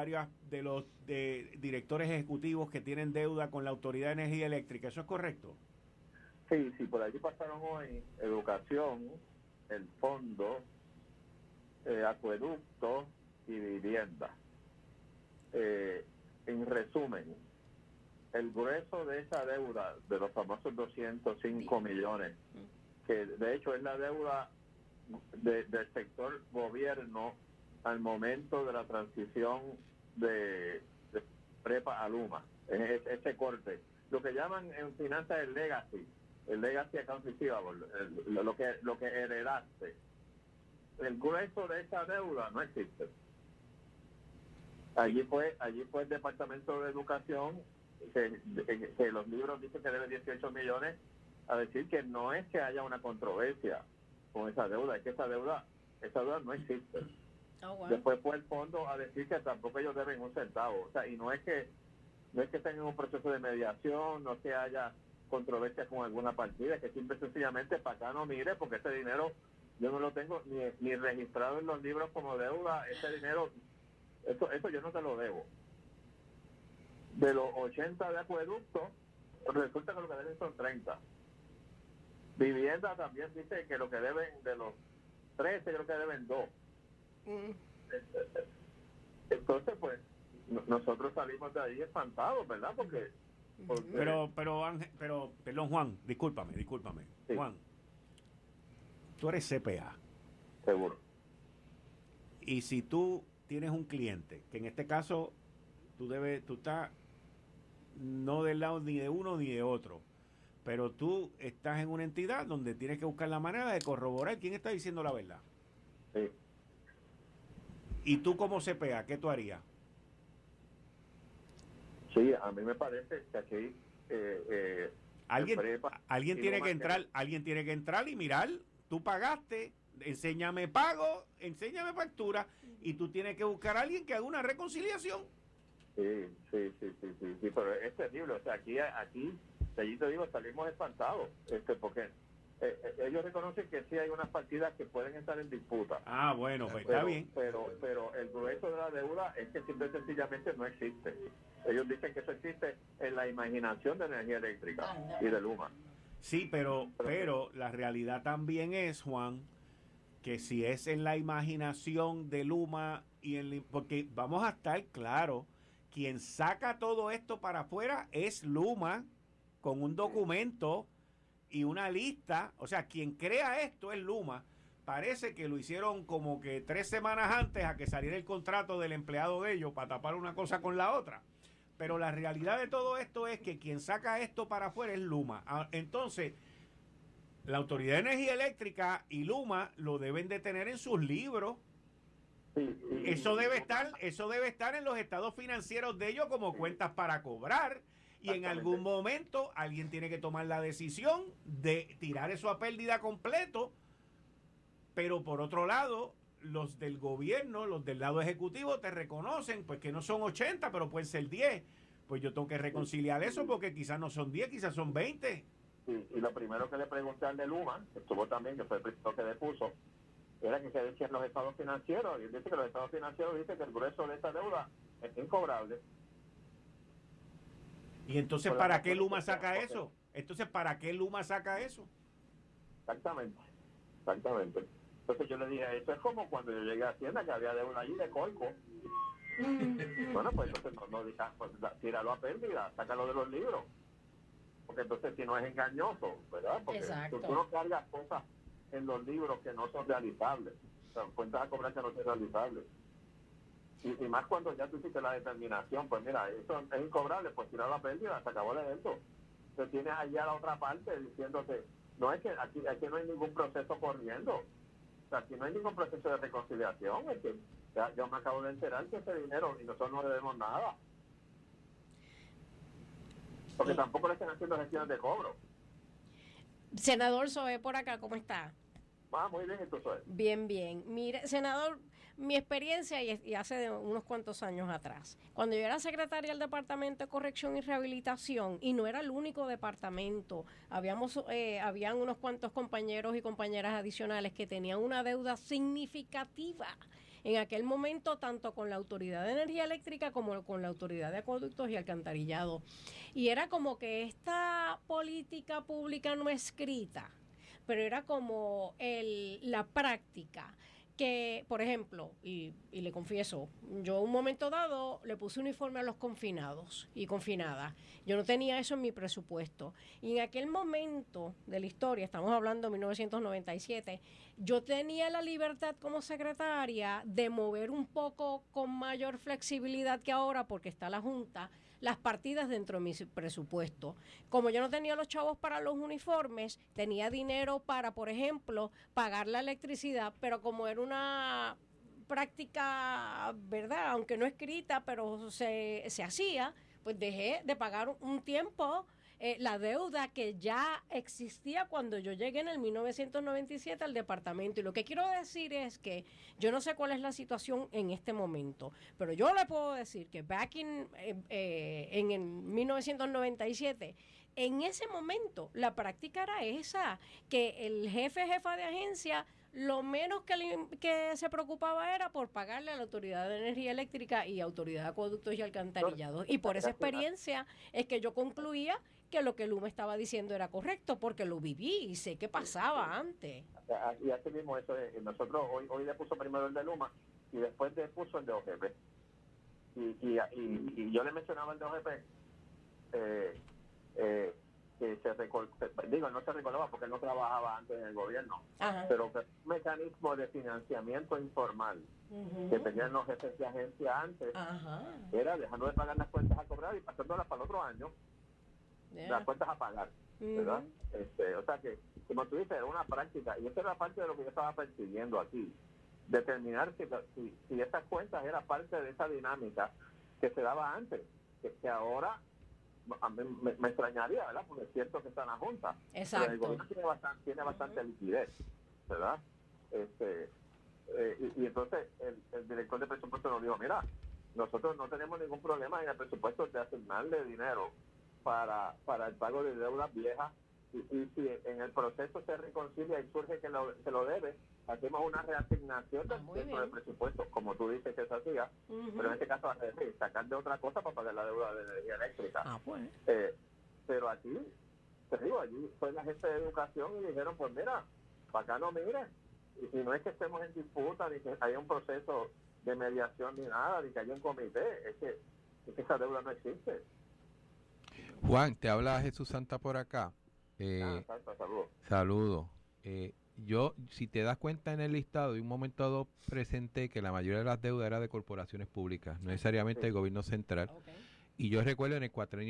varios de los directores ejecutivos que tienen deuda con la Autoridad de Energía Eléctrica. ¿Eso es correcto? Sí, por allí pasaron hoy educación, el fondo, acueducto y vivienda. En resumen, el grueso de esa deuda, de los famosos 205 millones, que de hecho es la deuda del sector gobierno al momento de la transición de prepa a Luma, ese corte, lo que llaman en finanzas el legacy account receivable, lo que heredaste. El grueso de esa deuda no existe. Allí fue el Departamento de Educación, que los libros dicen que debe 18 millones, a decir que no es que haya una controversia con esa deuda, es que esa deuda no existe. Oh, wow. Después fue el fondo a decir que tampoco ellos deben un centavo. O sea, y no es que estén en un proceso de mediación, no es que haya controversia con alguna partida, que simple y sencillamente para acá no mire, porque ese dinero yo no lo tengo ni registrado en los libros como deuda. Ese dinero, eso yo no te lo debo. De los 80 de acueducto, resulta que lo que deben son 30. Vivienda también dice que lo que deben, de los 13, creo que deben 2. Entonces, pues, nosotros salimos de ahí espantados, ¿verdad? Porque Pero Ángel, perdón, Juan, discúlpame. Sí. Juan, tú eres CPA. Seguro. Y si tú tienes un cliente, que en este caso tú estás no del lado ni de uno ni de otro, pero tú estás en una entidad donde tienes que buscar la manera de corroborar quién está diciendo la verdad. Sí. Y tú como CPA, ¿qué tú harías? Sí, a mí me parece que aquí alguien tiene que entrar y mirar, tú pagaste, enséñame factura, y tú tienes que buscar a alguien que haga una reconciliación. Sí, pero es terrible. O sea, aquí allí te digo, salimos espantados, porque ellos reconocen que sí hay unas partidas que pueden estar en disputa. Ah, bueno, pues está bien. Pero el grueso de la deuda es que simple y sencillamente no existe. Ellos dicen que eso existe en la imaginación de energía eléctrica y de Luma. Sí, pero la realidad también es, Juan, que si es en la imaginación de Luma porque vamos a estar claros, quien saca todo esto para afuera es Luma, con un documento y una lista. O sea, quien crea esto es Luma. Parece que lo hicieron como que 3 semanas antes a que saliera el contrato del empleado de ellos para tapar una cosa con la otra. Pero la realidad de todo esto es que quien saca esto para afuera es Luma. Entonces, la Autoridad de Energía Eléctrica y Luma lo deben de tener en sus libros. Eso debe estar en los estados financieros de ellos como cuentas para cobrar. Y en algún momento alguien tiene que tomar la decisión de tirar eso a pérdida completo. Pero por otro lado, los del gobierno, los del lado ejecutivo te reconocen pues que no son 80, pero pueden ser 10. Pues yo tengo que reconciliar eso porque quizás no son 10, quizás son 20. Sí, y lo primero que le pregunté al de Luma, que estuvo también, que fue el primero que le puso, era que se decían los estados financieros. Y él dice que los estados financieros dicen que el grueso de esta deuda es incobrable. ¿Y entonces para qué Luma saca eso? Exactamente. Entonces yo le dije, eso es como cuando yo llegué a Hacienda, que había deuda allí de Colco. Bueno, pues entonces no digas, pues tíralo a pérdida, sácalo de los libros. Porque entonces si no es engañoso, ¿verdad? Porque tú no cargas cosas en los libros que no son realizables. O sea, cuentas a cobrar que no son realizables. Y más cuando ya tú hiciste la determinación, pues mira, eso es incobrable, pues tíralo a pérdida, se acabó el evento. Entonces tienes allá la otra parte diciéndote, no es que aquí no hay ningún proceso corriendo. O sea, aquí no hay ningún proceso de reconciliación. Es que yo me acabo de enterar que ese dinero y nosotros no le debemos nada. Porque tampoco le están haciendo gestiones de cobro. Senador Zoé por acá, ¿cómo está? Muy bien, esto es. Bien. Mire, senador, mi experiencia y hace de unos cuantos años atrás, cuando yo era secretaria del Departamento de Corrección y Rehabilitación, y no era el único departamento, habían unos cuantos compañeros y compañeras adicionales que tenían una deuda significativa en aquel momento tanto con la Autoridad de Energía Eléctrica como con la Autoridad de Acueductos y Alcantarillado. Y era como que esta política pública no escrita, pero era como la práctica. Que, por ejemplo, y le confieso, yo un momento dado le puse uniforme a los confinados y confinadas. Yo no tenía eso en mi presupuesto. Y en aquel momento de la historia, estamos hablando de 1997, yo tenía la libertad como secretaria de mover un poco con mayor flexibilidad que ahora, porque está la Junta, las partidas dentro de mi presupuesto. Como yo no tenía los chavos para los uniformes, tenía dinero para, por ejemplo, pagar la electricidad, pero como era una práctica, ¿verdad? Aunque no escrita, pero se hacía, pues dejé de pagar un tiempo la deuda que ya existía cuando yo llegué en el 1997 al departamento. Y lo que quiero decir es que yo no sé cuál es la situación en este momento, pero yo le puedo decir que en el 1997, en ese momento, la práctica era esa, que el jefa de agencia lo menos que se preocupaba era por pagarle a la Autoridad de Energía Eléctrica y Autoridad de Acueductos y Alcantarillados. Y por esa experiencia es que yo concluía que lo que Luma estaba diciendo era correcto, porque lo viví y sé qué pasaba antes. Y así mismo, nosotros hoy le puso primero el de Luma y después le puso el de OGP. Y yo le mencionaba el de OGP, que no se recordaba porque él no trabajaba antes en el gobierno. Ajá. Pero que un mecanismo de financiamiento informal que tenían los jefes de agencia antes, ajá, era dejando de pagar las cuentas a cobrar y pasándolas para el otro año, las cuentas a pagar, ¿verdad? O sea que, como tú dices, era una práctica, y esa era parte de lo que yo estaba persiguiendo aquí, determinar si esas cuentas eran parte de esa dinámica que se daba antes, que ahora a mí me extrañaría, ¿verdad? Porque es cierto que está en la Junta. Exacto. Pero el gobierno tiene bastante liquidez, ¿verdad? Y entonces el director de presupuesto nos dijo, mira, nosotros no tenemos ningún problema en el presupuesto de asignarle dinero para el pago de deudas viejas, y si en el proceso se reconcilia y surge que se lo debe, hacemos una reasignación dentro del presupuesto, como tú dices que se hacía, pero en este caso sacar de otra cosa para pagar la deuda de energía eléctrica. Pues. Pero aquí, te digo, allí fue la gente de educación y dijeron, pues mira, para acá no mire, y no es que estemos en disputa, ni que haya un proceso de mediación ni nada, ni que haya un comité, es que esa deuda no existe. Juan, te habla Jesús Santa por acá. Saludos. Yo, si te das cuenta en el listado, de un momento dado presenté que la mayoría de las deudas era de corporaciones públicas, no necesariamente del gobierno central. Okay. Y yo recuerdo en el cuatrenio